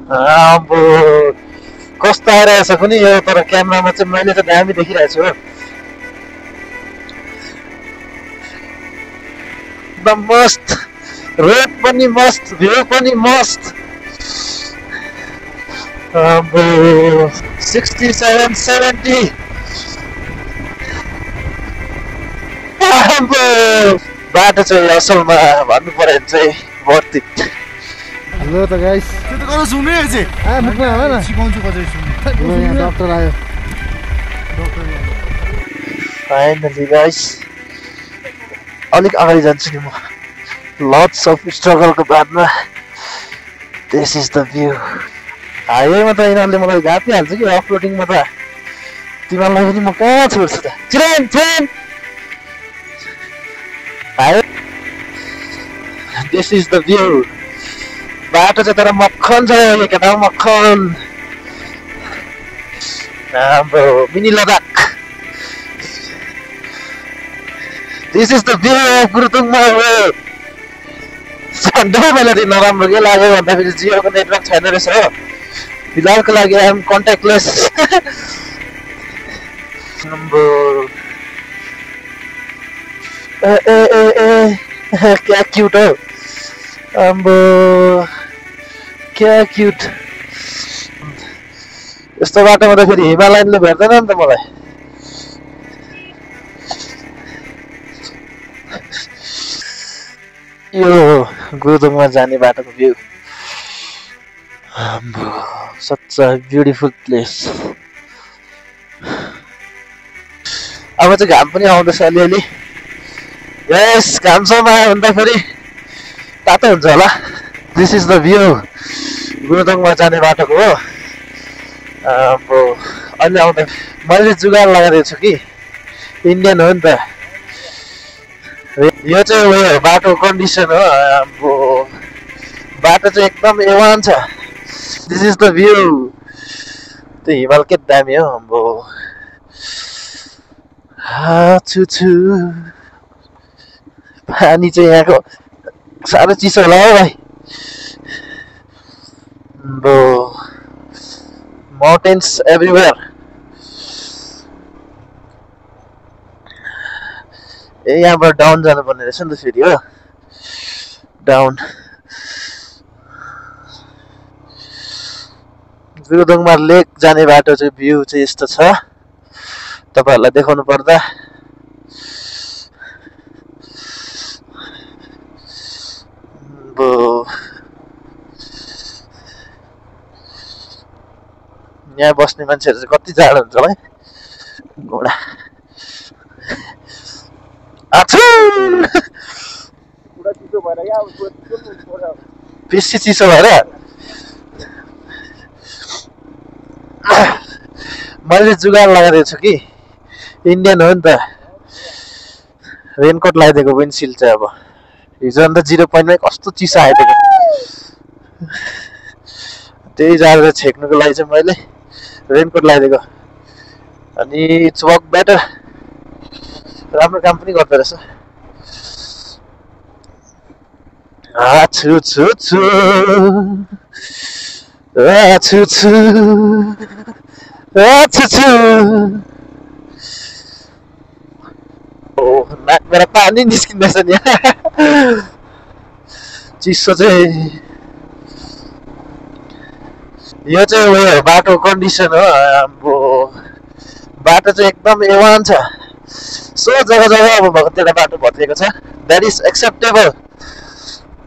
अब कस्तो आइरहेछ कुनै यो तर क्यामेरामा चाहिँ मैले त दामी देखिरहेको छु हो एकदम मस्त रोड पनि मस्त भ्यू पनि मस्त अब 67-70 अब बाटो चाहिँ असलमा भन्नु पर्यो भने चाहिँ वर्थ इट हेलो त गाइस त्यो त कसले सुन्ने चाहिँ मुखमा होला न सिकाउँछु कसरी सुन्ने यहाँ डाक्टर आयो फाइनली गाइस अलिक अगाडि जान्छु नि म लट्स अफ स्ट्रगलको बादमा दिस इज द भ्यू हाइवेमा त यिनीहरूले मलाई घापिहाल्छ कि अफ रोडिङमा त तिमीहरूलाई पनि म कहाँ छोड्छु त train train highway this is the view बाटो चाहिँ तर मक्खन छ यो केटा मक्खन हाम्रो mini Ladakh this is the view of गुरुतुङमा मैले नराम्रो के लाग्यो भन्दाखेरि जियोको नेटवर्क छैन रहेछ हो फिलहालको लागि आइएम कन्ट्याक्टलेस क्या क्युट हो अम्बो क्या क्युट यस्तो बाटोमा त फेरि हिमालयनले भेट्दैन नि त मलाई यो गुरुदुङमा जाने बाटोको view such a beautiful place अब चाहिँ घाम पनि आउँदैछ अलिअलि यस घामसम्म आयो भन्दाखेरि तातो हुन्छ होला दिस इज द भ्यू गुरुदुङमा जाने बाटोको हो अब अहिले आउँदा मैले जुगाड लगाइदिएको छु कि इन्डियन हो नि त यो चाहिँ उयो बाटो कन्डिसन हो अब बाटो चाहिँ एकदम एवान छ दिस इज द भ्यू त्यो हिमाल के दामी हो अब छु पानी चाहिँ यहाँको साह्रै चिसो होला हो भाइ अब माउन्टेन्स एभ्रिवेयर ए यहाँबाट डाउन जानुपर्ने रहेछ नि त फेरि हो डाउन गुरुदुङमा लेक जाने बाटो चाहिँ भ्यू चाहिँ यस्तो छ तपाईहरुलाई देखाउनु पर्दा यहाँ बस्ने मान्छेहरु चाहिँ कति जाडो हुन्छ होला है घोडा पुरा चिसो भएर या बेसी चिसो भएर मैले जुगाड लगाइदिएको छु कि इन्डियन हो नि त रेनकोट लगाइदिएको विन्डसिल्ड चाहिँ अब हिजो अन्त 0 पोइन्टमै कस्तो चिसो आइदिएको त्यही जाडो छेक्नुको लागि चाहिँ मैले रेनकोट लगाइदिएको अनि इट्स वर्क बेटर राम्रो काम पनि गर्दो रहेछ नाकबाट पानी निस्किँदैछ नि चिसो चाहिँ यो चाहिँ उयो बाटो कन्डिसन हो अब बाटो चाहिँ एकदम एवान छ सो जग्गा जग्गा अब भगतेरा बाटो भत्किएको छ द्याट इज एक्सेप्टेबल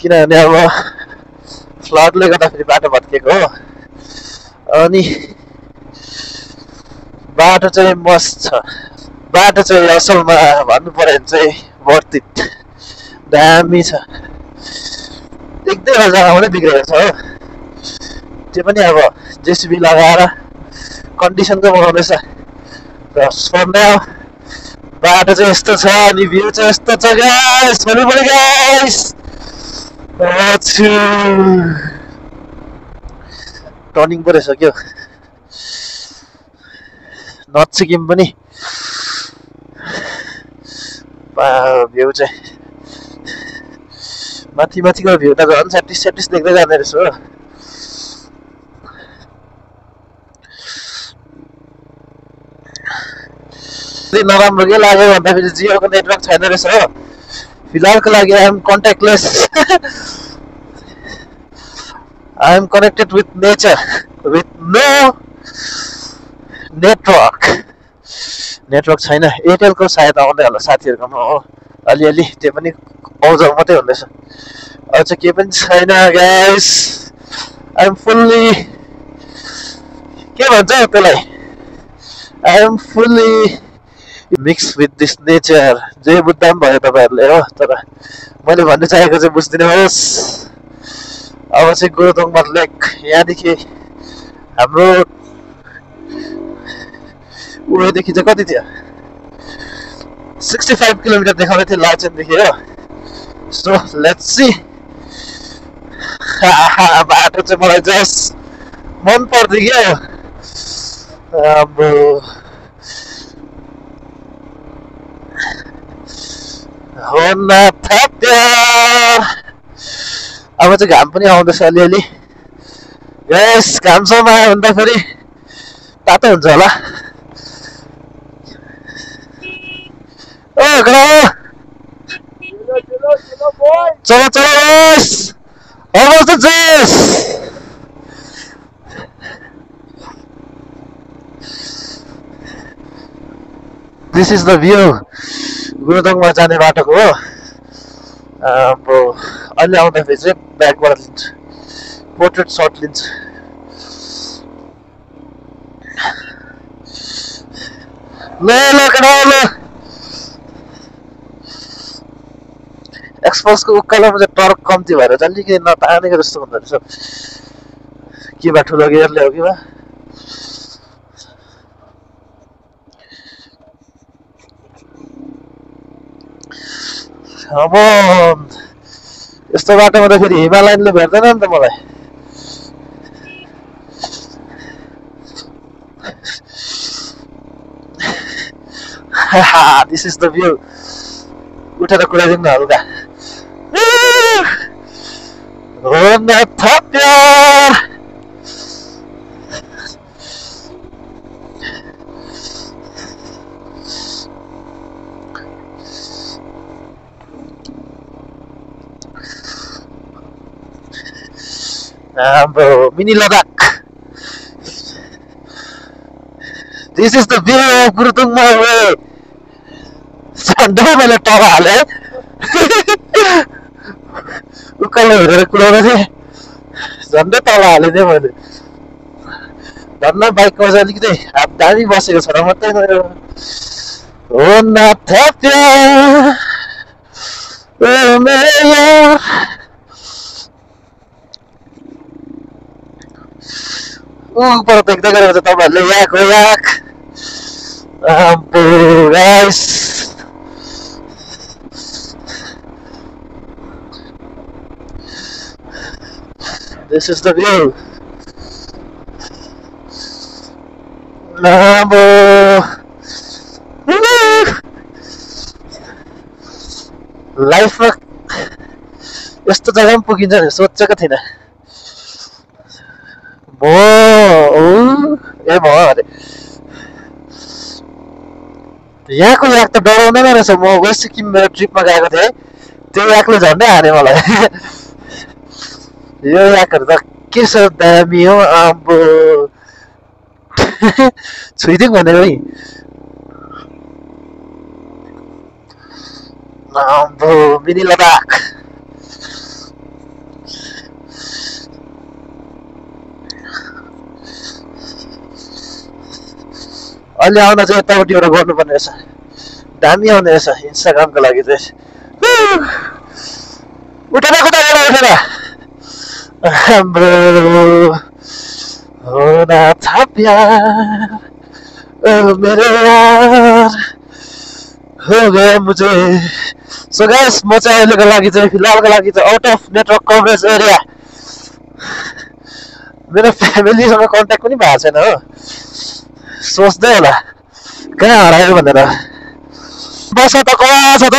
किनभने अब फ्लडले गर्दाखेरि बाटो भत्किएको हो अनि बाटो चाहिँ मस्त छ बाटो चाहिँ असलमा भन्नु पर्यो भने चाहिँ वर्थ इट दामी छ एक दुईवटा जग्गा पनि बिग्रेको छ हो त्यो पनि अब जेसीबी लगाएर कन्डिसनको बनाउँदैछ र फर नाउ बाटो चाहिँ यस्तो छ अनि भ्यू चाहिँ यस्तो छ गाइस भन्नु पर्यो गाइस टर्निङ पो रहेछ क्या नचिकिम पनि भ्यू चाहिँ माथिको भ्यू त झन् स्याटिस देख्दै जाँदो रहेछ हो नराम्रो के लाग्यो भन्दाखेरि जियोको नेटवर्क छैन रहेछ हो फिलहालको लागि I am contactless I am connected with nature with no network छैन एयरटेलको सायद आउँदै होला साथीहरूकोमा हो अलिअलि त्यो पनि आउजाउ मात्रै हुँदैछ अझ केही पनि छैन गाइस आई एम फुल्ली के भन्छ त्यसलाई I am fully mix with this nature जय बुद्धम भयो तपाईँहरूले हो तर मैले भन्नु चाहेको चाहिँ बुझिदिनुहोस् अब चाहिँ गुरुदोङमा लेक यहाँदेखि हाम्रो उयोदेखि चाहिँ कति थियो 65 किलोमिटर देखाउँदै थियो लाचेनदेखि हो सो लेट्स सी बाटो चाहिँ मलाई जस मन पर्दै क्या अब हो न अब चाहिँ घाम पनि आउँदैछ अलिअलि यस घामसम्म आयो भने त फेरि तातो हुन्छ होला ओ चलो चलो यस almost the juice. This is the view. गुरुदोङमा जाने बाटोको हो अब अहिले आउँदाखेरि चाहिँ ब्याकबाट लिन्छ पोर्ट्रेट सर्ट लिन्छ ल एक्सपोजको उकालोमा चाहिँ टर्क कम्ती भएर चाहिँ अलिकति नतानेको जस्तो हुँदो रहेछ के बा ठुलो गियरले हो कि बा अब यस्तो बाटोमा त फेरि हिमालयनले भेट्दैन नि त मलाई दिस इज द भ्यू उठेर कुराइदिउँ न हल्का Mini Ladakh. This is the view of Gurudongma way. Sandal मैले टगा हाले उकालो हेरेर कुदाउँदै थिएँ झन्डै तला हाले थिएँ मैले धन्न बाइकमा चाहिँ अलिकति हात दामी बसेको छ र मात्रै मेरो हो नाथ प्यार ओ मेरो यार ऊपर देख्दै गरेर चाहिँ तपाईँहरूले याक हो याक guys This is the view. Life में यस्तो जग्गामा पुगिन्छ नि सोचेको थिइनँ अरे यहाँको याक त डराउँदैन रहेछ म वेस्ट सिक्किम मेरो ट्रिपमा गएको थिएँ त्यो याकले झन्डै हाने मलाई यो याकहरु त के छ दामी हो अब छुइदिउँ भनेर नि अब मिनी लद्दाख अहिले आउँदा चाहिँ यतापट्टि एउटा गर्नुपर्ने रहेछ दामी आउने रहेछ इन्स्टाग्रामको लागि चाहिँ उठेर उठेर हो नाथ प्यार ओ मेरो यार हो गए मुझे सो गाइस म चाहिँ अहिलेको लागि चाहिँ फिलहालको लागि चाहिँ out of network coverage area मेरो फ्यामिलीसँग कन्ट्याक्ट पनि भएको छैन हो सोच्दै होला कहाँ हरायो भनेर बस त कहाँ छ त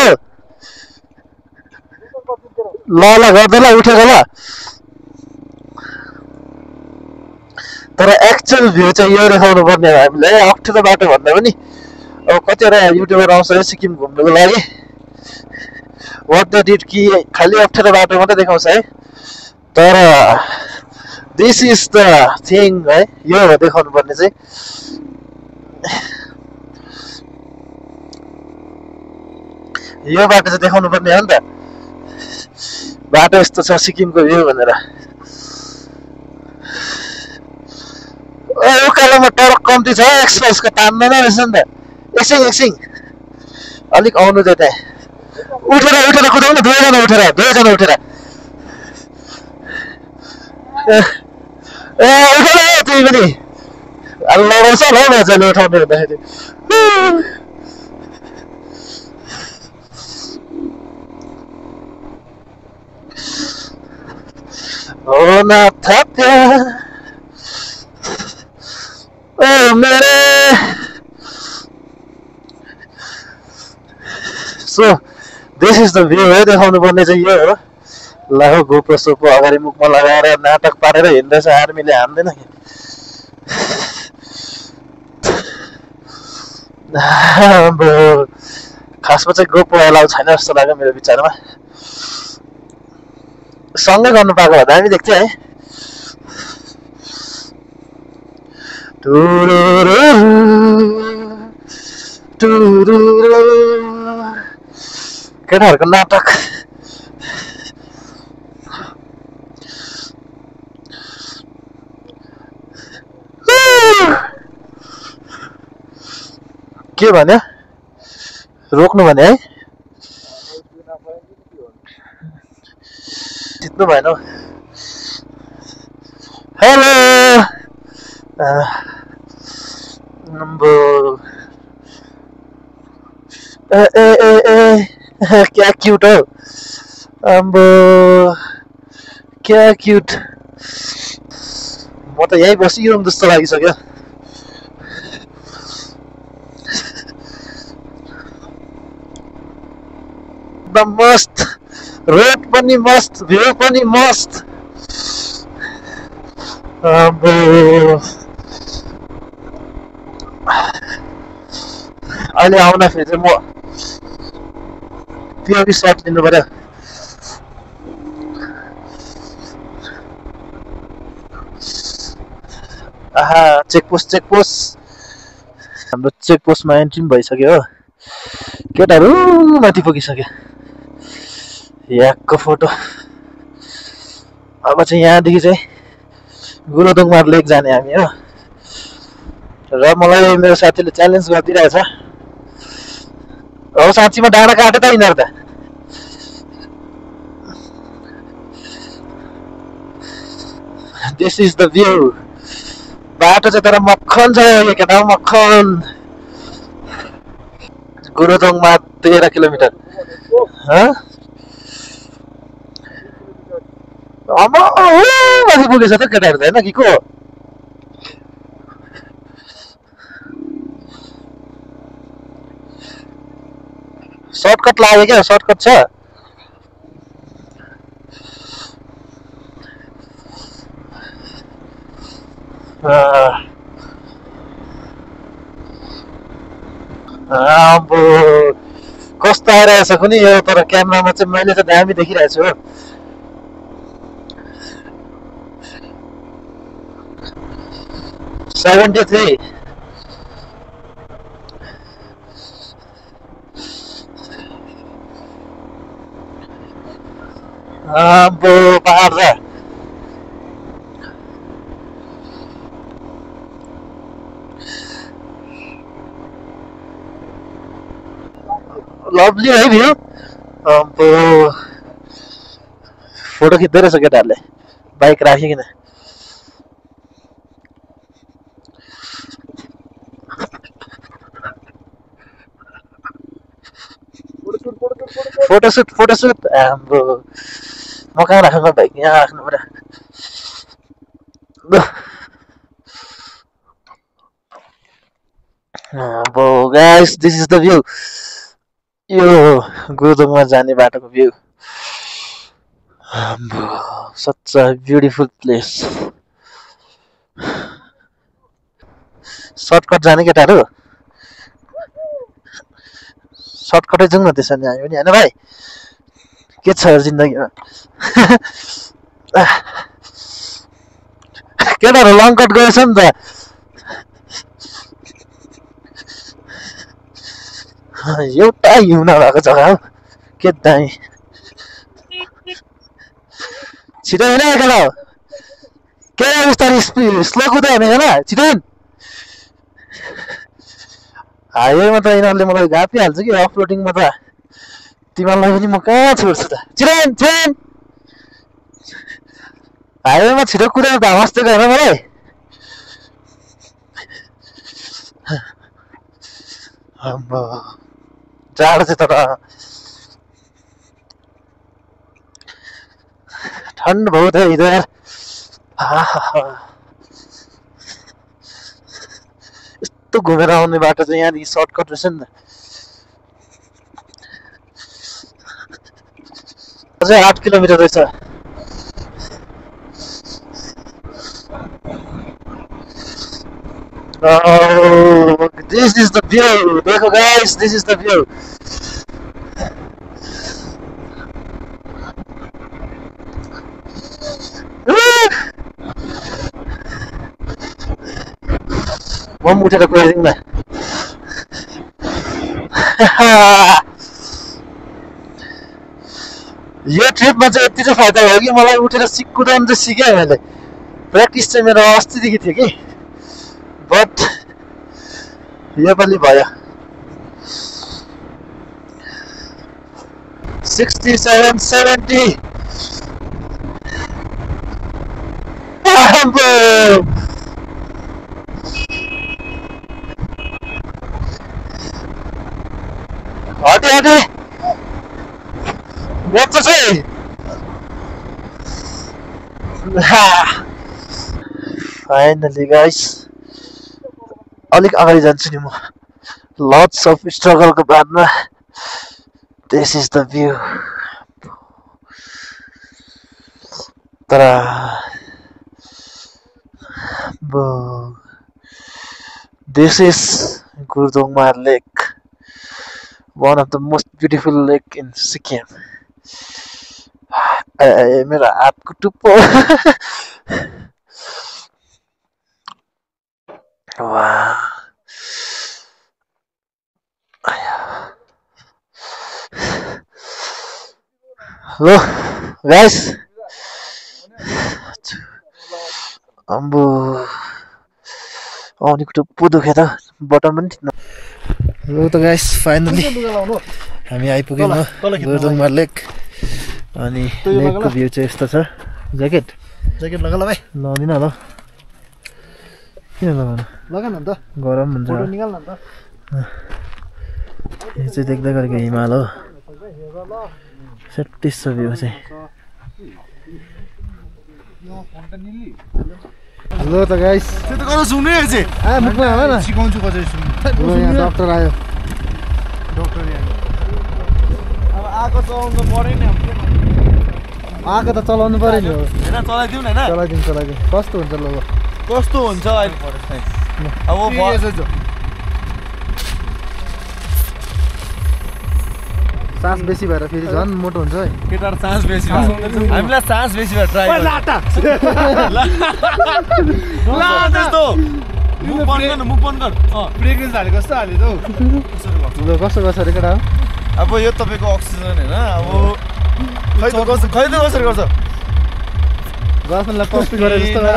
ल गर्दै ल उठेको ल तर एक्चुअल भ्यू चाहिँ यो देखाउनु पर्ने हो हामीले अप्ठ्यारो बाटो भन्दा पनि अब कतिवटा युट्युबर आउँछ है सिक्किम घुम्नुको लागि वाट द डिड कि खालि अप्ठ्यारो बाटो मात्रै देखाउँछ है तर दिस इज द थिङ है यो हो देखाउनु पर्ने चाहिँ यो बाटो चाहिँ देखाउनु पर्ने हो नि त बाटो यस्तो छ सिक्किमको भ्यू भनेर उकालोमा टरक कम्ती छ एक्सप्रेसको तान्दैन रहेछ नि त एकछिन अलिक आउनु चाहिँ त्यहाँ उठेर कुदाउ न दुवैजना उठेर उठेर तिमी पनि लडाउँछ ल मजाले उठाउने भन्दाखेरि हो न थप्या ओ मेरे so this is the view है देखाउनु पर्ने चाहिँ यो हो ल हो गोप्रो सोप्रो अगाडि मुखमा लगाएर नाटक पारेर हिँड्दैछ आर्मीले हान्दैन खासमा चाहिँ गोप्रो अलाउ छैन जस्तो लाग्यो मेरो विचारमा सँगै गर्नु पाएको भए दामी देख्थ्यो है केटाहरूको नाटक के भन्यो रोक्नु भने है जित्नु भएन हेलो क्या क्यूट हो अम्बो क्या क्यूट म त यही बसिरहँ जस्तो लागिसक्यो एकदम मस्त रोड पनि मस्त भ्यू पनि मस्त अम्बो अहिले आउँदाखेरि चाहिँ म पिओभी सर्ट लिनु पर्यो आहा चेकपोस्ट हाम्रो चेकपोस्टमा एन्ट्री पनि भइसक्यो हो केटाहरू माथि पुगिसक्यो यहाँको फोटो अब चाहिँ यहाँदेखि चाहिँ गुरुदोङमार लेक जाने हामी हो र मलाई मेरो साथीले च्यालेन्ज गरिदिइरहेछ हो साँच्चीमा डाँडा काटे त यिनीहरू त दिस इज द भ्यू बाटो चाहिँ तर मक्खन छ यो केटा मक्खन गुरुदोङमा 13 किलोमिटर माथि पुगेछ त केटाहरू त होइन कि को सर्टकट लाग्यो क्या सर्टकट छ अब कस्तो आइरहेछ कुनै यो तर क्यामेरामा चाहिँ मैले त दामी देखिरहेको छु हो 73 अब पहाड छ लभली है भ्यू अब फोटो खिच्दै रहेछ केटाहरूले बाइक राखिकन फोटोसुट हाम्रो म कहाँ राख्नु बाइक यहाँ राख्नु पर्यो अब guys this is the view यो गुरुदोङमा जाने बाटोको view such a beautiful place shortcut जाने केटाहरू सर्टकटै जाउँ न त्यसो भने हामी पनि होइन भाइ के छ जिन्दगीमा केटाहरू लङ कट गरेछ नि त एउटा हिउँ नभएको जग्गा हो के दामी छिटो होइन केटा हो के बिस्तारै स्लो कुदा हुने होइन छिटो हाइवेमा त यिनीहरूले मलाई गापिहाल्छ कि अफरोडिङमा त तिमीहरूलाई पनि म कहाँ छोड्छु त छिटो हाइवेमा छिटो कुदेर त मस्तेको होइन मलाई अम्बो जाडो चाहिँ तर ठन्ड बहुत है इधर यस्तो घुमेर आउने बाटो चाहिँ यहाँदेखि सर्टकट रहेछ नि त अझै 8 किलोमिटर रहेछ Oh, this is the view. Dekho guys, this is the view. One more time, guys. यो ट्रिपमा चाहिँ यति चाहिँ फाइदा भयो कि मलाई उठेर कुदाउनु चाहिँ सिकेँ मैले प्र्याक्टिस चाहिँ मेरो अस्तिदेखि थियो कि बट योपालि भयो 67 70 हटे What's it? Finally, guys. अलिक अगाडि जान्छु नि म lots of struggle को बादमा this is the view तर this is Gurdongmar Lake, one of the most beautiful lake in Sikkim. मेरा हातको टुप्पो Hello guys, अम्बो अनिको टुप्पो दुख्यो त बटन पनि थिच्न Hello त guys, finally हामी आइपुग्यौँ गुरुदोङमार लेक अनि लेकको भ्यू चाहिँ यस्तो छ ज्याकेट लगा ल भाइ लगाउँदिन ल किन लगाउनु लगा न त गरम हुन्छ फोटो निकाल्न त यो चाहिँ देख्दै गरेको हिमाल हो सेफ्टी छ भ्यू चाहिँ हेलो त गाइस त्यो त गर्न सुन्नै चाहिँ आ मुखमा हाल न सिकाउँछु कसरी सुन्नु यहाँ डाक्टर आयो डाक्टर यहाँ अब आको चलाउनु पर्यो नि आएको त चलाउनु पर्यो नि हैन चलाइदिउँ न हैन चलाइदिउँ कस्तो हुन्छ ल कस्तो हुन्छ अहिले अब सास बेसी भएर फेरि झन् मोटो हुन्छ है केटाहरु सास बेसी भएर हामीलाई सास बेसी भएर ट्राई गर्नु ल त्यस्तो मुख बन्द गर प्रेग्नेन्स हाले कस्तो हाले त ल कस्तो गर्छ रे केटा अब यो तपाईको अक्सिजन हैन अब खै त कसरी गर्छ गर्छलाई कपी गरे जस्तो गरे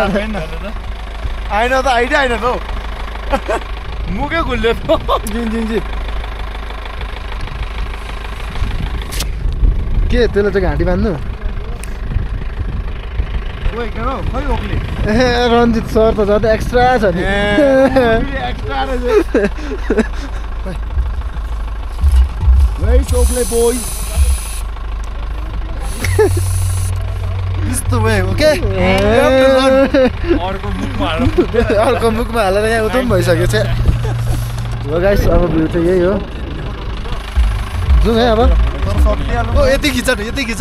आइन त आइडिया आइन त मुकै खुल्यो जिन के त्यसले चाहिँ घाँटी बान्नु खै ओक्ले ए रञ्जित सर त झन् एक्स्ट्रा छ नि एक्स्ट्रा रहेछ ओक्ले बोय यस्तो भयो ओके अर्को मुखमा हालेर यहाँ उतम भइसक्यो चाहिँ हो गाइस अब भ्यू चाहिँ यही हो जाउँ है अब यति खिच